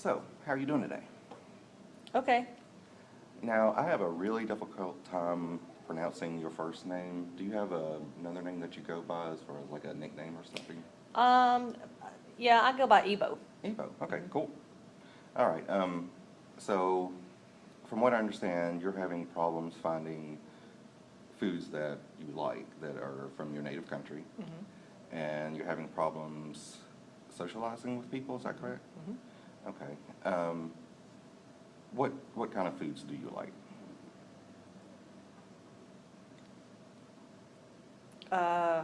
So, how are you doing today? Okay. Now, I have a really difficult time pronouncing your first name. Do you have another name that you go by as far as like a nickname or something? Um, yeah, I go by Ebo. Evo. Okay, cool. All right. So, from what I understand, you're having problems finding foods that you like that are from your native country, and you're having problems socializing with people. Is that correct? Okay. What kind of foods do you like? Uh,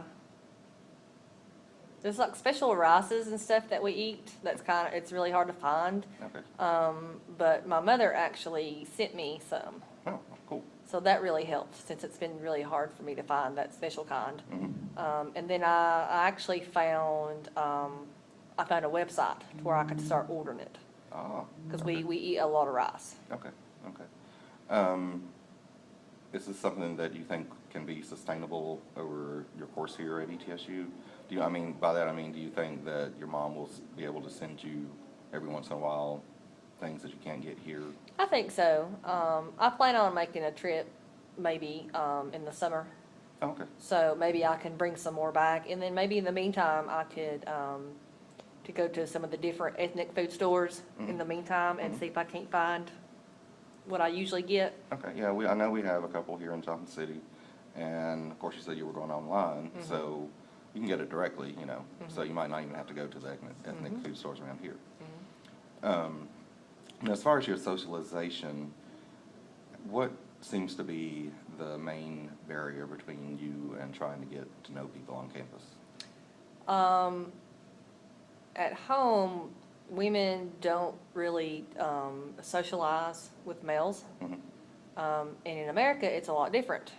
there's like special rices and stuff that we eat. It's really hard to find. Okay. But my mother actually sent me some. Oh, cool. So that really helped since it's been really hard for me to find that special kind. Mm-hmm. And then I actually found, I found a website to where I could start ordering it. Ah. Because Okay. we eat a lot of rice. Okay. Okay. Um, is this something that you think can be sustainable over your course here at ETSU? I mean, by that I mean, do you think that your mom will be able to send you every once in a while things that you can't get here? I think so. I plan on making a trip maybe in the summer. Oh, okay. So maybe I can bring some more back. And then maybe in the meantime, I could to go to some of the different ethnic food stores in the meantime and see if I can't find what I usually get. Okay. Yeah, I know we have a couple here in Johnson City, and of course you said you were going online, so you can get it directly, you know. So you might not even have to go to the ethnic food stores around here. And as far as your socialization, what seems to be the main barrier between you and trying to get to know people on campus? At home, women don't really socialize with males. And in America, it's a lot different.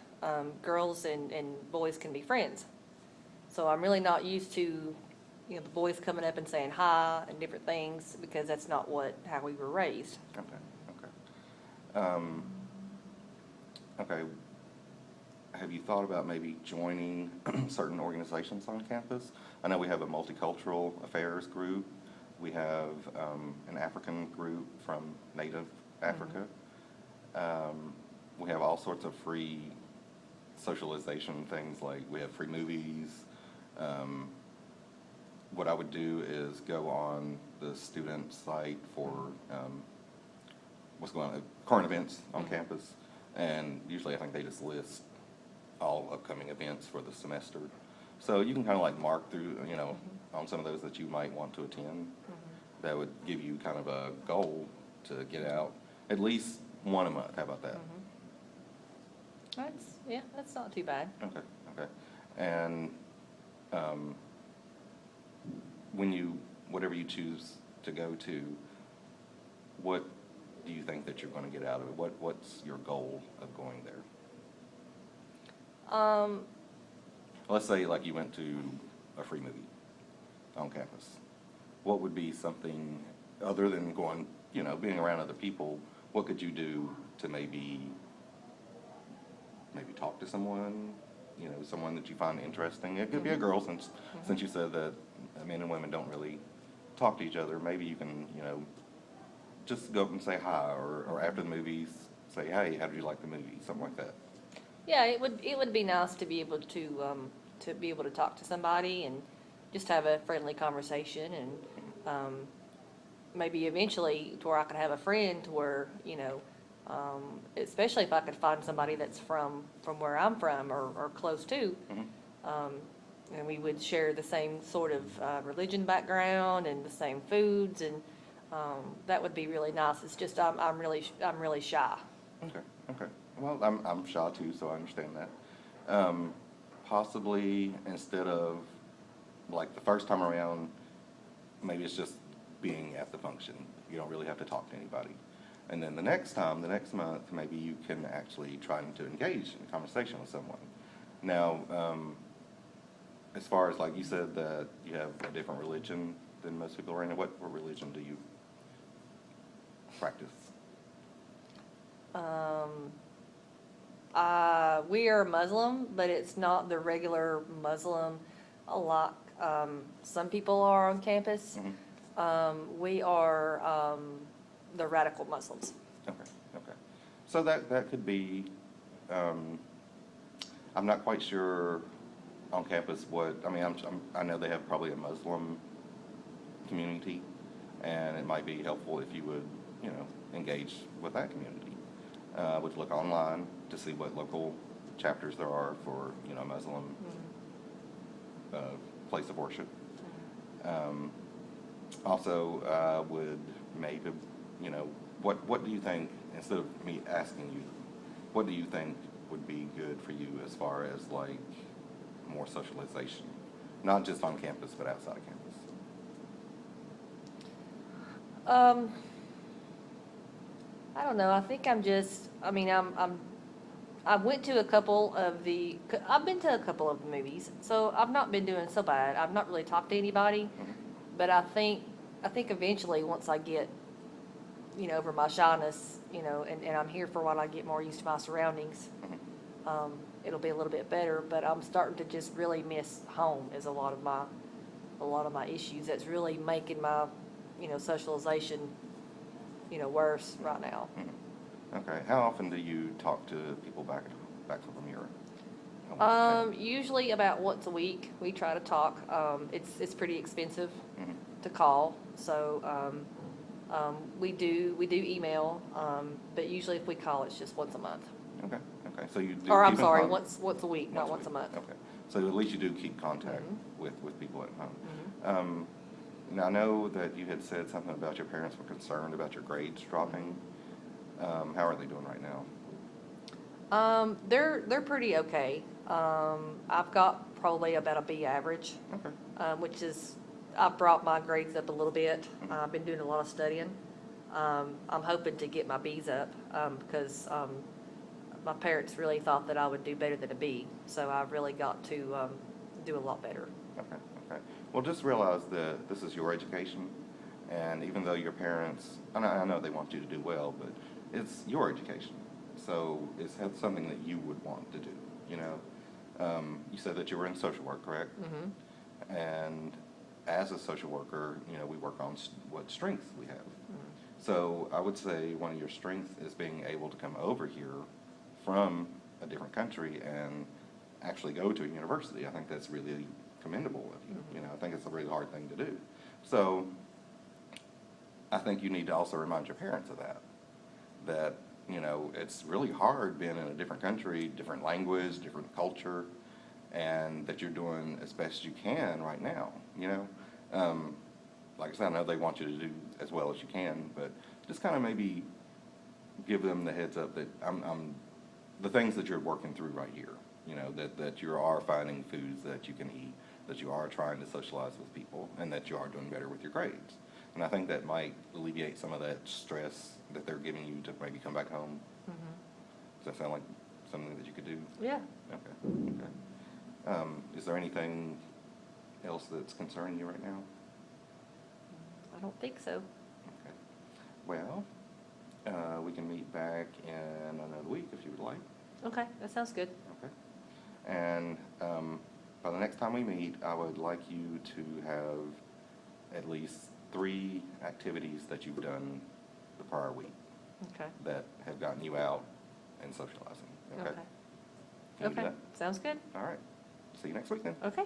Girls and boys can be friends. So I'm really not used to, the boys coming up and saying hi and different things because that's not how we were raised. Okay. Okay. Have you thought about maybe joining certain organizations on campus? I know we have a multicultural affairs group. We have an African group from Native Africa. We have all sorts of free socialization things, like we have free movies. What I would do is go on the student site for what's going on, current events on campus, and usually I think they just list all upcoming events for the semester. So you can kind of like mark through, on some of those that you might want to attend. That would give you kind of a goal to get out at least one a month. How about that? That's not too bad. Okay. And whatever you choose to go to, what do you think that you're going to get out of it? What's your goal of going there? Let's say like you went to a free movie on campus. What would be something other than going, being around other people? What could you do to maybe talk to someone, someone that you find interesting? It could be a girl, since you said that men and women don't really talk to each other. Maybe you can, just go up and say hi, or after the movies, say, hey, how did you like the movie? Something like that. Yeah, it would be nice to be able to talk to somebody and just have a friendly conversation, and maybe eventually to where I could have a friend to where especially if I could find somebody that's from where I'm from or close to, and we would share the same sort of religion background and the same foods, and that would be really nice. It's just I'm really shy. Okay. Well, I'm shy too, so I understand that. Possibly instead of like the first time around, maybe it's just being at the function. You don't really have to talk to anybody. And then the next month, maybe you can actually try to engage in conversation with someone. Now, as far as like you said that you have a different religion than most people right now, what religion do you practice? We are Muslim, but it's not the regular Muslim a lot. Some people are on campus. We are the radical Muslims. Okay, okay. So that could be, I'm not quite sure on campus what, I mean, I know they have probably a Muslim community, and it might be helpful if you would, engage with that community. Would look online to see what local chapters there are for, Muslim place of worship. Also, would maybe, what do you think, instead of me asking you, what do you think would be good for you as far as like more socialization, not just on campus, but outside of campus? I don't know. I think I went to a couple of I've been to a couple of the movies, so I've not been doing so bad. I've not really talked to anybody, but I think eventually once I get, over my shyness, and I'm here for a while, I get more used to my surroundings. It'll be a little bit better, but I'm starting to just really miss home is a lot of my issues. That's really making my, socialization, worse right now. Okay. How often do you talk to people back from your home? Usually about once a week, we try to talk. It's pretty expensive to call, so we do email, but usually if we call, it's just once a month. Okay. So you do. Or I'm keep in sorry, con- once a week, not once a month. Okay. So at least you do keep contact with people at home. Now I know that you had said something about your parents were concerned about your grades dropping. How are they doing right now? They're pretty okay. I've got probably about a B average, Okay. which is, I've brought my grades up a little bit. I've been doing a lot of studying. I'm hoping to get my B's up, because, my parents really thought that I would do better than a B, so I've really got to, do a lot better. Okay. Well, just realize that this is your education, and even though your parents, I know they want you to do well, but it's your education. So it's something that you would want to do, You said that you were in social work, correct? Mm-hmm. And as a social worker, we work on what strengths we have. Mm-hmm. So I would say one of your strengths is being able to come over here from a different country and actually go to a university. I think that's really commendable of you. I think it's a really hard thing to do. So I think you need to also remind your parents of that it's really hard being in a different country, different language, different culture, and that you're doing as best you can right now. Like I said, I know they want you to do as well as you can, but just kind of maybe give them the heads up that I'm the things that you're working through right here. That you are finding foods that you can eat, that you are trying to socialize with people, and that you are doing better with your grades. And I think that might alleviate some of that stress that they're giving you to maybe come back home. Does that sound like something that you could do? Yeah. Okay. Is there anything else that's concerning you right now? I don't think so. Okay. Well, we can meet back in another week if you would like. Okay, that sounds good. Okay. And by the next time we meet, I would like you to have at least 3 activities that you've done the prior week Okay. that have gotten you out and socializing. Okay? Can you do Okay, that? sounds good. All right. See you next week then. Okay.